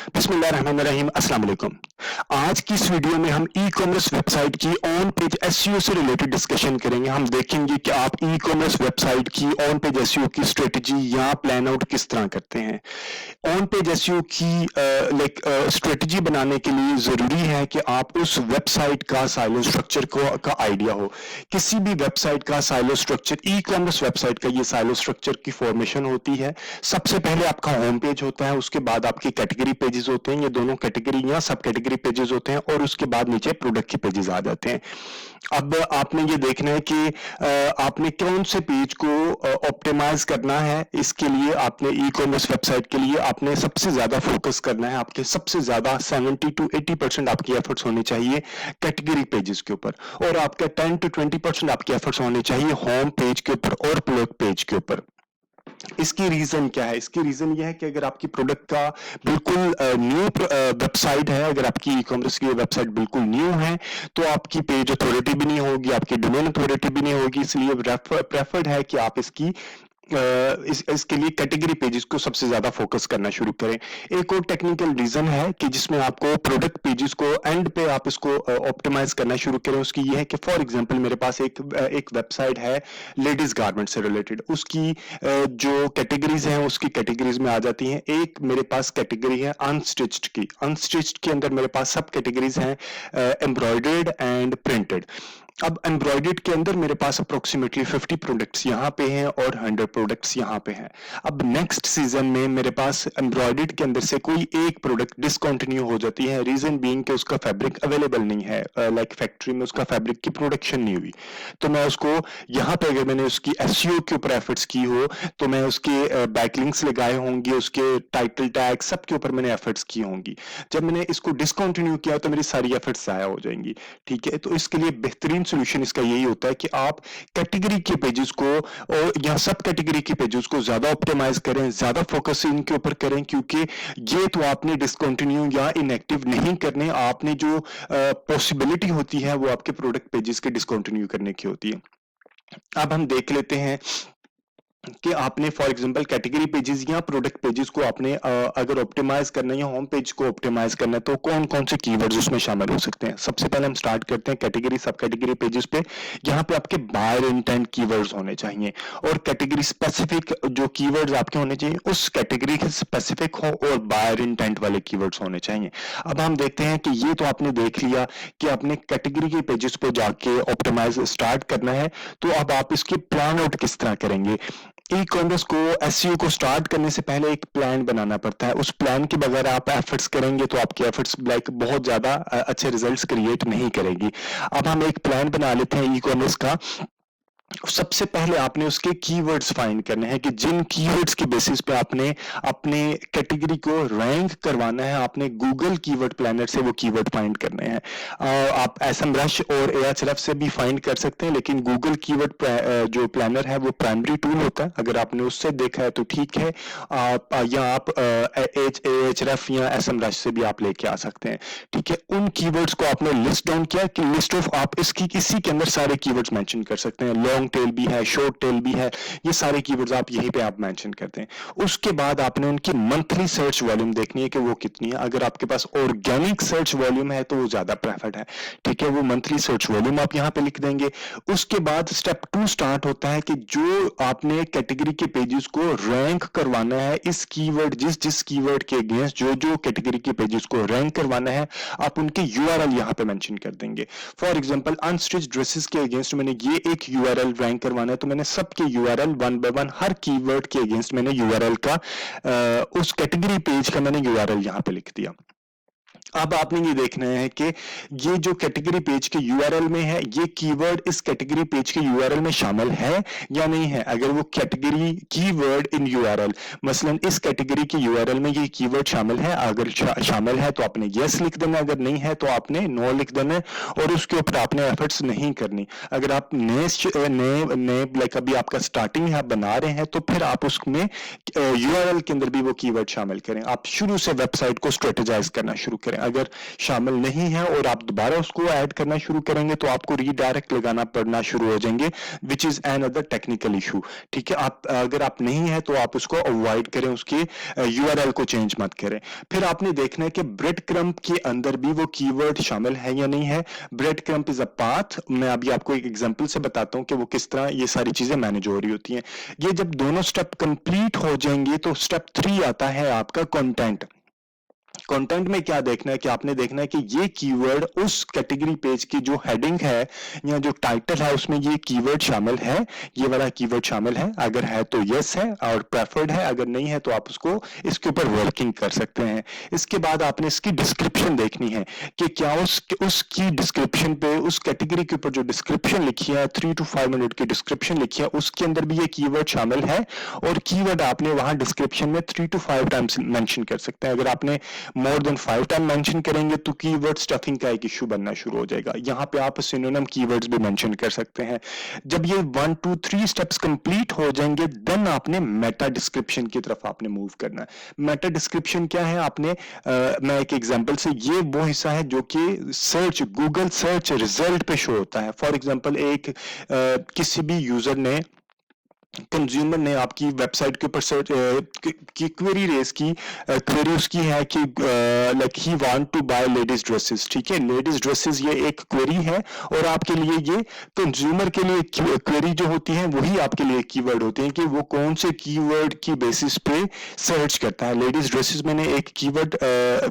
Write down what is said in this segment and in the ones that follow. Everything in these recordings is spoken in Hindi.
बिस्मिल्लाहिर्रहमानिर्रहीम अस्सलाम वालेकुम। आज की इस वीडियो में हम ई कॉमर्स वेबसाइट की ऑन पेज एसईओ से रिलेटेड डिस्कशन करेंगे। हम देखेंगे कि आप ई कॉमर्स वेबसाइट की ऑन पेज एसईओ की स्ट्रेटजी या प्लान आउट किस तरह करते हैं। ऑन पेज एसईओ की स्ट्रेटजी बनाने के लिए जरूरी है कि आप उस वेबसाइट का साइलो स्ट्रक्चर का आइडिया हो। किसी भी वेबसाइट का silo structure, e commerce website का ये साइलो स्ट्रक्चर की फॉर्मेशन होती है। सबसे पहले आपका होम पेज होता है, उसके बाद आपके कैटेगरी पेजेस होते हैं, ये दोनों कैटेगरी या सब कैटेगरी पेजेस होते हैं, और उसके बाद नीचे प्रोडक्ट के पेजेस आ जाते हैं। अब आपने ये देखना है कि आपने कौन से पेज को ऑप्टिमाइज करना है। इसके लिए आपने ई कॉमर्स वेबसाइट के लिए आपने सबसे ज्यादा फोकस करना है। आपके सबसे ज्यादा 70 to 80% आपकी एफर्ट्स होने चाहिए कैटेगरी पेजेस के ऊपर, और आपका 10 to 20% आपके एफर्ट्स होने चाहिए होम पेज के ऊपर और प्रोडक्ट पेज के ऊपर। इसकी रीजन क्या है? इसकी रीजन यह है कि अगर आपकी प्रोडक्ट का बिल्कुल न्यू वेबसाइट है, अगर आपकी ई कॉमर्स की वेबसाइट बिल्कुल न्यू है, तो आपकी पेज अथॉरिटी भी नहीं होगी, आपकी डोमेन अथॉरिटी भी नहीं होगी। इसलिए प्रेफर्ड है कि आप इसकी इसके लिए कैटेगरी पेजेस को सबसे ज्यादा फोकस करना शुरू करें। एक और टेक्निकल रीजन है कि जिसमें आपको प्रोडक्ट पेजेस को एंड पे आप इसको ऑप्टिमाइज करना शुरू करें। उसकी ये है कि फॉर एग्जांपल मेरे पास एक वेबसाइट है लेडीज गारमेंट से रिलेटेड, उसकी जो कैटेगरीज हैं उसकी कैटेगरीज में आ जाती हैं। एक मेरे पास कैटेगरी है अनस्टिच्ड की। अनस्टिच्ड के अंदर मेरे पास सब कैटेगरीज हैं एम्ब्रॉयडर्ड एंड प्रिंटेड। अब एम्ब्रॉयडर्ड के अंदर मेरे पास अप्रोक्सीमेटली 50 प्रोडक्ट्स यहाँ पे हैं और 100 प्रोडक्ट्स यहाँ पे हैं। अब नेक्स्ट सीजन में मेरे पास एम्ब्रॉयडर्ड के अंदर से कोई एक प्रोडक्ट डिसकंटिन्यू हो जाती है, रीजन बीइंग कि उसका फैब्रिक अवेलेबल नहीं है, लाइक फैक्ट्री में उसका फैब्रिक की प्रोडक्शन नहीं हुई। तो मैं उसको यहाँ पे, अगर मैंने उसकी एसईओ के ऊपर एफर्ट्स की हो, तो मैं उसके बैकलिंक्स लगाए होंगे, उसके टाइटल टैग सब के ऊपर मैंने एफर्ट्स की होंगी। जब मैंने इसको डिसकंटिन्यू किया तो मेरी सारी एफर्ट्स जाया हो जाएंगी। ठीक है, तो इसके लिए बेहतरीन सोल्यूशन इसका यही होता है कि आप कैटेगरी के पेजेस को और या सब कैटेगरी के पेजेस को ज्यादा ऑप्टिमाइज करें, ज्यादा फोकस इनके ऊपर करें, क्योंकि ये तो आपने डिसकंटिन्यू या इनएक्टिव नहीं करने, आपने जो पॉसिबिलिटी होती है वो आपके प्रोडक्ट पेजेस के डिसकंटिन्यू करने की होती है। अब हम देख लेते हैं कि आपने फॉर एग्जांपल कैटेगरी पेजेस या प्रोडक्ट पेजेस को आपने अगर ऑप्टिमाइज करना है या होम पेज को ऑप्टिमाइज करना है तो कौन कौन से कीवर्ड्स उसमें शामिल हो सकते हैं। सबसे पहले हम स्टार्ट करते हैं कैटेगरी सब कैटेगरी पेजेस पे। यहाँ पे आपके बायर इंटेंट कीवर्ड्स होने चाहिए, और कैटेगरी स्पेसिफिक जो कीवर्ड्स आपके होने चाहिए उस कैटेगरी के स्पेसिफिक हो, और बायर इंटेंट वाले कीवर्ड्स होने चाहिए। अब हम देखते हैं कि ये तो आपने देख लिया कि आपने कैटेगरी के पेजेस पे जाके ऑप्टिमाइज स्टार्ट करना है, तो अब आप इसकी प्लान आउट किस तरह करेंगे। ई कॉमर्स को एसईओ को स्टार्ट करने से पहले एक प्लान बनाना पड़ता है। उस प्लान के बगैर आप एफर्ट्स करेंगे तो आपके एफर्ट्स लाइक बहुत ज्यादा अच्छे रिजल्ट्स क्रिएट नहीं करेगी। अब हम एक प्लान बना लेते हैं ई कॉमर्स का। सबसे पहले आपने उसके कीवर्ड्स फाइंड करने हैं कि जिन कीवर्ड्स के बेसिस पे आपने अपने कैटेगरी को रैंक करवाना है, आपने गूगल कीवर्ड प्लानर से वो कीवर्ड फाइंड करने हैं। आप एसएमरश और एएचआरएफ से भी फाइंड कर सकते हैं, लेकिन गूगल कीवर्ड जो प्लानर है वो प्राइमरी टूल होता है। अगर आपने उससे देखा है तो ठीक है, या आप एएचआरएफ या एसएमरश से भी आप लेके आ सकते हैं। ठीक है, उन कीवर्ड्स को आपने लिस्ट डाउन किया कि लिस्ट ऑफ आप इसकी किसी के अंदर सारे कीवर्ड्स मेंशन कर सकते हैं। लॉन्ग टेल भी है, शॉर्ट टेल भी है, ये सारे कीवर्ड्स आप यहीं पे आप मेंशन करते हैं। उसके बाद आपने उनकी मंथली सर्च वॉल्यूम देखनी है कि वो कितनी है। अगर आपके पास ऑर्गेनिक सर्च वॉल्यूम है तो वो ज्यादा प्रेफर्ड है। ठीक है, वो मंथली सर्च वॉल्यूम आप यहाँ पे लिख देंगे। उसके बाद स्टेप 2 स्टार्ट होता है कि जो आपने कैटेगरी के पेजेस को रैंक करवाना है, इस कीवर्ड जिस कीवर्ड के अगेंस्ट जो कैटेगरी के पेजेस को रैंक करवाना है, आप उनके यूआरएल यहाँ पे मेंशन कर देंगे। फॉर एग्जांपल अनस्टिच्ड ड्रेसेस के अगेंस्ट मैंने ये एक यूआरएल रैंक करवाना है, तो मैंने सबके URL one by one her keyword के अगेंस्ट मैंने यूआरएल का उस कैटेगरी पेज का मैंने यूआरएल यहां पे लिख दिया। अब आपने ये देखना है कि ये जो कैटेगरी पेज के यूआरएल में है, ये कीवर्ड इस कैटेगरी पेज के यूआरएल में शामिल है या नहीं है। अगर वो कैटेगरी कीवर्ड इन यूआरएल, मसलन इस कैटेगरी के यूआरएल में ये कीवर्ड शामिल है, अगर शामिल है तो आपने यस लिख देना, अगर नहीं है तो आपने नो लिख देना, और उसके ऊपर आपने एफर्ट्स नहीं करनी। अगर आप नए लाइक अभी आपका स्टार्टिंग है, आप बना रहे हैं, तो फिर आप उसमें यूआरएल के अंदर भी वो कीवर्ड शामिल करें। आप शुरू से वेबसाइट को स्ट्रेटेजाइज करना शुरू करें। करें। अगर शामिल नहीं है और आप दोबारा उसको ऐड करना शुरू करेंगे तो आपको रीडायरेक्ट लगाना पड़ना शुरू हो जाएंगे, which is an other technical issue. ठीक है, आप अगर आप नहीं है तो आप उसको अवॉइड करें, उसके यूआरएल को चेंज मत करें। फिर आपने देखना है कि ब्रेड क्रम्प के अंदर भी वो कीवर्ड शामिल है या नहीं है। Bread krump is a path. मैं अभी आपको एक एग्जांपल से बताता हूं कि वो किस तरह ये सारी चीजें मैनेज हो रही होती हैं। ये जब दोनों स्टेप कंप्लीट हो जाएंगे तो स्टेप 3 आता है आपका कंटेंट। कंटेंट में क्या देखना है कि आपने देखना है कि ये कीवर्ड उस कैटेगरी पेज की जो हेडिंग है या जो टाइटल है उसमें ये कीवर्ड शामिल है, ये वाला कीवर्ड शामिल है। अगर है तो यस है और प्रेफर्ड है, अगर नहीं है तो आप उसको इसके ऊपर वर्किंग कर सकते हैं। इसके बाद आपने इसकी डिस्क्रिप्शन देखनी है कि क्या उसकी डिस्क्रिप्शन पे, उस कैटेगरी के ऊपर जो डिस्क्रिप्शन लिखी है 3 to 5 मिनट की डिस्क्रिप्शन लिखी है, उसके अंदर भी ये कीवर्ड शामिल है। और कीवर्ड आपने वहां डिस्क्रिप्शन में 3 to 5 टाइम्स मेंशन कर सकते हैं। अगर आपने मोर देन 5 टाइम मेंशन करेंगे तो कीवर्ड स्टफिंग का एक इशू बनना शुरू हो जाएगा। यहां पे आप सिनोनिम कीवर्ड्स भी मेंशन कर सकते हैं। जब ये 1 2 3 स्टेप्स कंप्लीट हो जाएंगे देन आपने मेटा डिस्क्रिप्शन की तरफ आपने मूव करना है। मेटा डिस्क्रिप्शन क्या है? आपने मैं एक एग्जांपल से, ये वो हिस्सा है जो कि सर्च, गूगल सर्च रिजल्ट पे शो होता है। फॉर एग्जांपल एक किसी भी यूजर ने, कंज्यूमर ने आपकी वेबसाइट के ऊपर सर्च की क्वेरी रेस की, क्वेरी उसकी है कि like he want to buy ladies dresses. ठीक है, लेडीज ड्रेसेस ये एक क्वेरी है और आपके लिए ये कंज्यूमर के लिए क्वेरी जो होती है वही आपके लिए कीवर्ड होते हैं कि वो कौन से कीवर्ड की बेसिस पे सर्च करता है। लेडीज ड्रेसेस मैंने एक कीवर्ड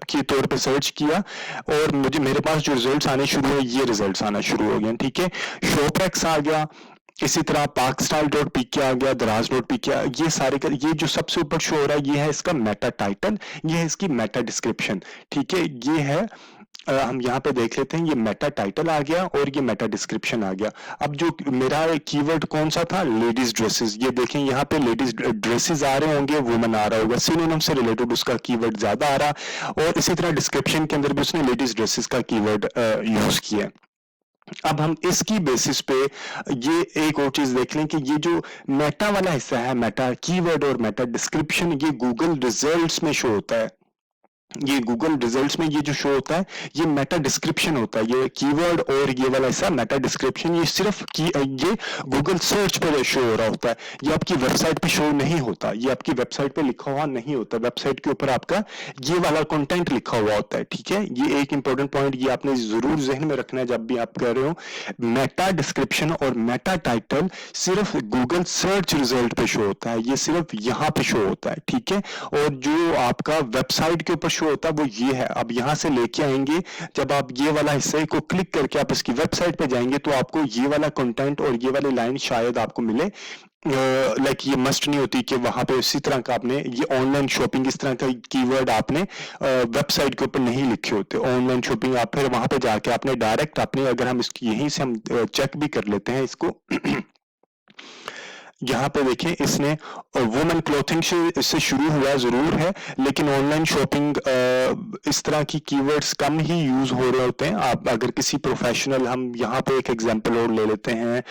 के तौर पे सर्च किया और मेरे पास जो रिजल्ट्स आने शुरू हुए, ये रिजल्ट्स आना शुरू हो गए। ठीक है, शॉपरेक्स आ गया, इसी तरह पाकस्टाइल.pk आ गया, दराज.pk, ये सारे ये जो सबसे ऊपर शो हो रहा है ये है इसका मेटा टाइटल, ये है इसकी मेटा डिस्क्रिप्शन। ठीक है, ये है हम यहाँ पे देख लेते हैं, ये मेटा टाइटल आ गया और ये मेटा डिस्क्रिप्शन आ गया। अब जो मेरा कीवर्ड कौन सा था? Ladies dresses. ये देखें यहाँ पे लेडीज ड्रेसेस आ रहे होंगे, वुमेन आ रहा होगा, सिनोनिम से रिलेटेड उसका कीवर्ड ज्यादा आ रहा, और इसी तरह डिस्क्रिप्शन के अंदर भी उसने लेडीज ड्रेसेस का कीवर्ड यूज किया। अब हम इसकी बेसिस पे ये एक और चीज देख लें कि ये जो मेटा वाला हिस्सा है, मेटा कीवर्ड और मेटा डिस्क्रिप्शन, ये गूगल रिजल्ट्स में शो होता है। ये गूगल रिजल्ट्स में ये जो शो होता है ये मेटा डिस्क्रिप्शन होता है। ये कीवर्ड और ये वाला हिस्सा मेटा डिस्क्रिप्शन, ये सिर्फ ये गूगल सर्च पर शो हो रहा होता है, ये आपकी वेबसाइट पे शो नहीं होता, ये आपकी वेबसाइट पे लिखा हुआ नहीं होता। वेबसाइट के ऊपर आपका ये वाला कंटेंट लिखा हुआ होता है। ठीक है, ये एक इंपॉर्टेंट पॉइंट, ये आपने जरूर जहन में रखना है जब भी आप कर रहे हो। मेटा डिस्क्रिप्शन और मेटा टाइटल सिर्फ गूगल सर्च रिजल्ट पे शो होता है, ये सिर्फ यहाँ पे शो होता है। ठीक है, और जो आपका वेबसाइट के ऊपर होता है वो ये है। अब यहां से लेके आएंगे, जब आप ये वाला हिस्से को क्लिक करके आप इसकी वेबसाइट पे जाएंगे तो आपको ये वाला कंटेंट और ये वाली लाइन शायद आपको मिले। लाइक ये मस्ट नहीं होती कि वहां पे इसी तरह का आपने ये ऑनलाइन शॉपिंग इस तरह का कीवर्ड आपने वेबसाइट के ऊपर नहीं लिखे होते। ऑनलाइन शॉपिंग आप फिर वहां पे जाके आपने डायरेक्ट आपने, अगर हम इसकी यहीं से हम चेक भी कर लेते हैं इसको यहाँ पे देखें, इसने वुमेन क्लोथिंग से शुरू हुआ जरूर है, लेकिन ऑनलाइन शॉपिंग इस तरह की कीवर्ड्स कम ही यूज हो रहे होते हैं। आप अगर किसी प्रोफेशनल, हम यहाँ पे एक एग्जांपल और ले लेते हैं,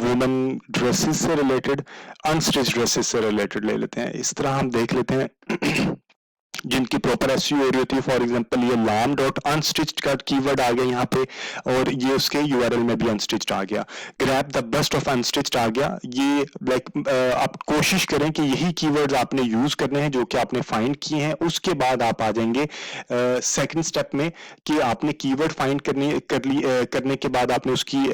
वुमेन ड्रेसेस से रिलेटेड, अनस्टिच ड्रेसेस से रिलेटेड ले लेते हैं। इस तरह हम देख लेते हैं जिनकी प्रॉपर एसईओ हो रही होती है। फॉर एग्जांपल ये lam.unstitched का कीवर्ड आ गया यहाँ पे, और ये उसके यूआरएल में भी अनस्टिच्ड आ गया। Grab the best of unstitched आ गया। ये लाइक आप कोशिश करें कि यही कीवर्ड्स आपने यूज करने हैं जो कि आपने फाइंड किए हैं। उसके बाद आप आ जाएंगे सेकंड स्टेप में कि आपने कीवर्ड फाइंड करने के बाद आपने उसकी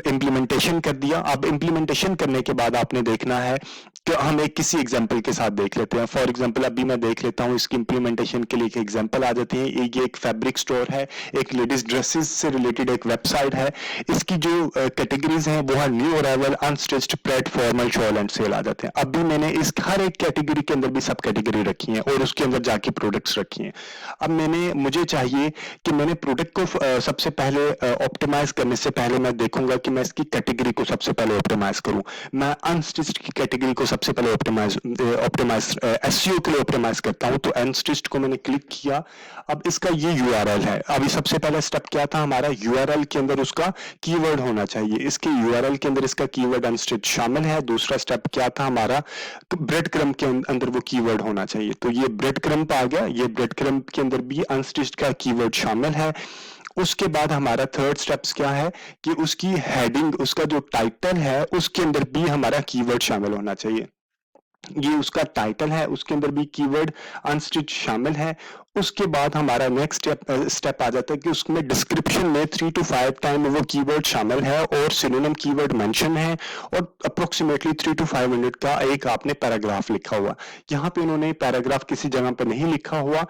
इम्प्लीमेंटेशन कर दिया। अब इम्प्लीमेंटेशन करने के बाद आपने देखना है कि हम एक किसी एग्जांपल के साथ देख लेते हैं। फॉर एग्जांपल अभी मैं देख लेता हूं, इसकी इंप्लीमेंटेशन के लिए एक एग्जांपल आ जाते हैं। ये एक फैब्रिक स्टोर है, एक लेडीज ड्रेसेस से रिलेटेड एक वेबसाइट है। इसकी जो कैटेगरीज हैं वो है new arrival, unstitched, pret, formal, shawl and sale आ जाते हैं। अभी मैंने इस हर एक कैटेगरी के अंदर भी सब कैटेगरी रखी है और उसके अंदर जाके प्रोडक्ट्स रखी हैं। अब मुझे चाहिए कि मैंने प्रोडक्ट को सबसे पहले ऑप्टिमाइज करने से पहले मैं देखूंगा कि मैं इसकी कैटेगरी को सबसे पहले ऑप्टिमाइज करूं। मैं अनस्टिच्ड की कैटेगरी को सबसे पहले ऑप्टिमाइज एसईओ के लिए ऑप्टिमाइज एनालाइज करता हूं। तो अनस्टिच्ड को मैंने क्लिक किया, अब इसका ये यूआरएल है। अभी सबसे पहला स्टेप क्या था हमारा, यूआरएल के अंदर उसका कीवर्ड होना चाहिए, इसके यूआरएल के अंदर इसका कीवर्ड अनस्टिच्ड शामिल है। दूसरा स्टेप क्या था हमारा, ब्रेड क्रम्ब के अंदर वो कीवर्ड होना चाहिए, तो ये ब्रेड क्रम्ब आ गया, ये ब्रेड क्रम्ब के अंदर भी अनस्टिच्ड का कीवर्ड शामिल है। उसके बाद हमारा थर्ड स्टेप्स क्या है कि उसकी हेडिंग, उसका जो टाइटल है उसके अंदर भी हमारा कीवर्ड शामिल होना चाहिए। ये उसका टाइटल है, उसके अंदर भी कीवर्ड अनस्टिच्ड शामिल है। उसके बाद हमारा नेक्स्ट स्टेप आ जाता है कि उसमें डिस्क्रिप्शन में 3 to 5 टाइम वो कीवर्ड शामिल है और सिनोनिम कीवर्ड मेंशन है और अप्रोक्सीमेटली 3 to 5 मिनट का एक आपने पैराग्राफ लिखा हुआ। यहाँ पे उन्होंने पैराग्राफ किसी जगह पे नहीं लिखा हुआ,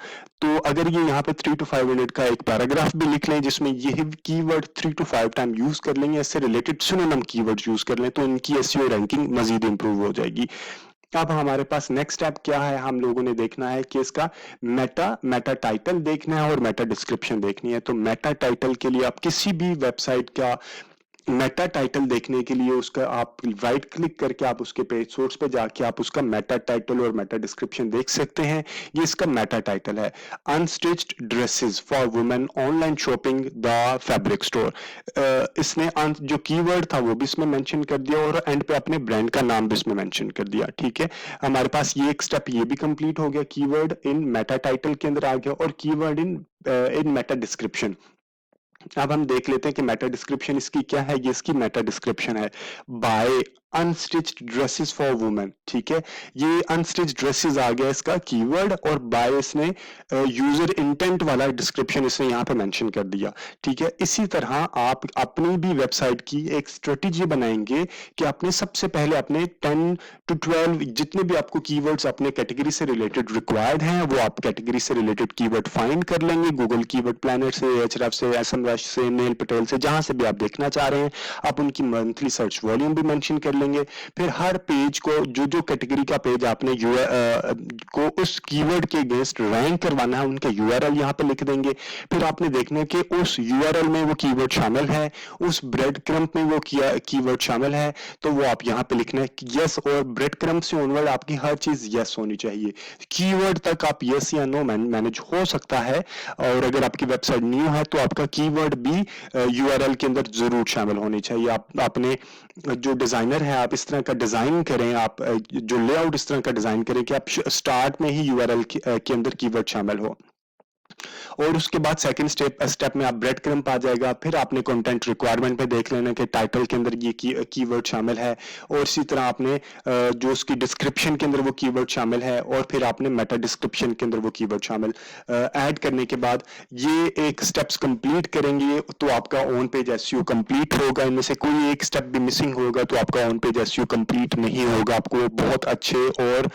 तो अगर ये यहाँ पे 3 to 5 मिनट का एक पैराग्राफ भी लिख लें जिसमें ये कीवर्ड 3 to 5 टाइम यूज कर लेंगे, इससे रिलेटेड सिनोनिम कीवर्ड यूज कर लें, तो इनकी एसईओ रैंकिंग मजीद इंप्रूव हो जाएगी। अब हमारे पास नेक्स्ट स्टेप क्या है, हम लोगों ने देखना है कि इसका मेटा टाइटल देखना है और मेटा डिस्क्रिप्शन देखनी है। तो मेटा टाइटल के लिए आप किसी भी वेबसाइट का मेटा टाइटल देखने के लिए उसका आप राइट क्लिक करके आप उसके पेज सोर्स पे जाके आप उसका मेटा टाइटल और मेटा डिस्क्रिप्शन देख सकते हैं। ये इसका मेटा टाइटल है, unstitched dresses for women online shopping the fabric store. इसने जो कीवर्ड था वो भी इसमें मेंशन कर दिया और एंड पे अपने ब्रांड का नाम भी इसमें मेंशन कर दिया। ठीक है, हमारे पास ये एक स्टेप ये भी कंप्लीट हो गया, कीवर्ड इन मेटा टाइटल के अंदर आ गया और कीवर्ड इन मेटा डिस्क्रिप्शन। अब हम देख लेते हैं कि मेटा डिस्क्रिप्शन इसकी क्या है। ये इसकी मेटा डिस्क्रिप्शन है, buy unstitched dresses for women. ठीक है, ये अनस्टिच्ड ड्रेसेस आ गया इसका कीवर्ड और बाय इसने यूजर इंटेंट वाला डिस्क्रिप्शन इसने यहाँ पे मेंशन कर दिया। ठीक है, इसी तरह आप अपनी भी वेबसाइट की एक स्ट्रेटेजी बनाएंगे कि आपने सबसे पहले अपने 10 to 12 जितने भी आपको कीवर्ड्स अपने कैटेगरी से रिलेटेड रिक्वायर्ड हैं वो आप कैटेगरी से रिलेटेड कीवर्ड फाइंड कर लेंगे, गूगल कीवर्ड प्लानर से, एचरएफ से, एसएम रश से, नेल पटेल से, जहां से भी आप देखना चाह रहे हैं आप उनकी मंथली सर्च वॉल्यूम भी मेंशन कर लेंगे। फिर हर पेज को जो कैटेगरी का पेज आपने को उस कीवर्ड के अगेंस्ट रैंक करवाना है उनके यूआरएल यहाँ पे लिख देंगे। फिर आपने देखना है कि उस यूआरएल में वो कीवर्ड शामिल है, उस ब्रेड क्रम्ब में वो कीवर्ड शामिल है, तो वो आप यहाँ पे लिखना है यस, और ब्रेड क्रम्ब से ऑनवर्ड आपकी हर चीज यस होनी चाहिए। कीवर्ड तक आप यस या नो मैनेज हो सकता है, और अगर आपकी वेबसाइट न्यू है तो आपका कीवर्ड भी यूआरएल के अंदर जरूर शामिल होनी चाहिए। आपने जो डिजाइनर है आप इस तरह का डिजाइन करें, आप जो लेआउट इस तरह का डिजाइन करें कि आप स्टार्ट में ही यूआरएल के अंदर कीवर्ड शामिल हो। और उसके बाद सेकंड स्टेप में आप ब्रेड क्रम्ब आ जाएगा। फिर आपने कंटेंट रिक्वायरमेंट पे देख लेना कि टाइटल के अंदर ये कीवर्ड शामिल है, और इसी तरह आपने जो उसकी डिस्क्रिप्शन के अंदर वो कीवर्ड शामिल है, और फिर आपने मेटा डिस्क्रिप्शन के अंदर वो कीवर्ड शामिल ऐड करने के बाद ये एक स्टेप्स कंप्लीट करेंगे तो आपका ऑन पेज एसईओ कंप्लीट होगा। इनमें से कोई एक स्टेप भी मिसिंग होगा तो आपका ऑन पेज एसईओ कंप्लीट नहीं होगा, आपको बहुत अच्छे और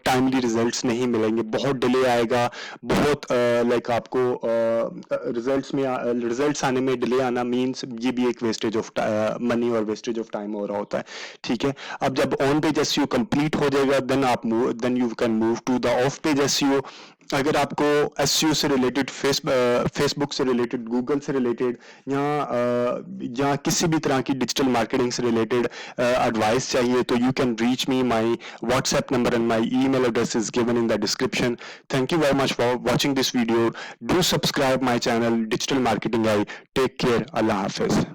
टाइमली रिजल्ट्स नहीं मिलेंगे, बहुत डिले आएगा, बहुत लाइक आपको रिजल्ट्स आने में डिले आना मींस ये भी एक वेस्टेज ऑफ मनी और वेस्टेज ऑफ टाइम हो रहा होता है। ठीक है, अब जब ऑन पेज एसईओ कंप्लीट हो जाएगा then you can move to the off page SEO. अगर आपको एसईओ से रिलेटेड फेसबुक से रिलेटेड, गूगल से रिलेटेड या किसी भी तरह की डिजिटल मार्केटिंग से रिलेटेड एडवाइस चाहिए तो you can reach me, my WhatsApp number and my email address is given in the description. Thank you very much for watching this video. Do subscribe my channel Digital Marketing Guy. Take care. Allah Hafiz.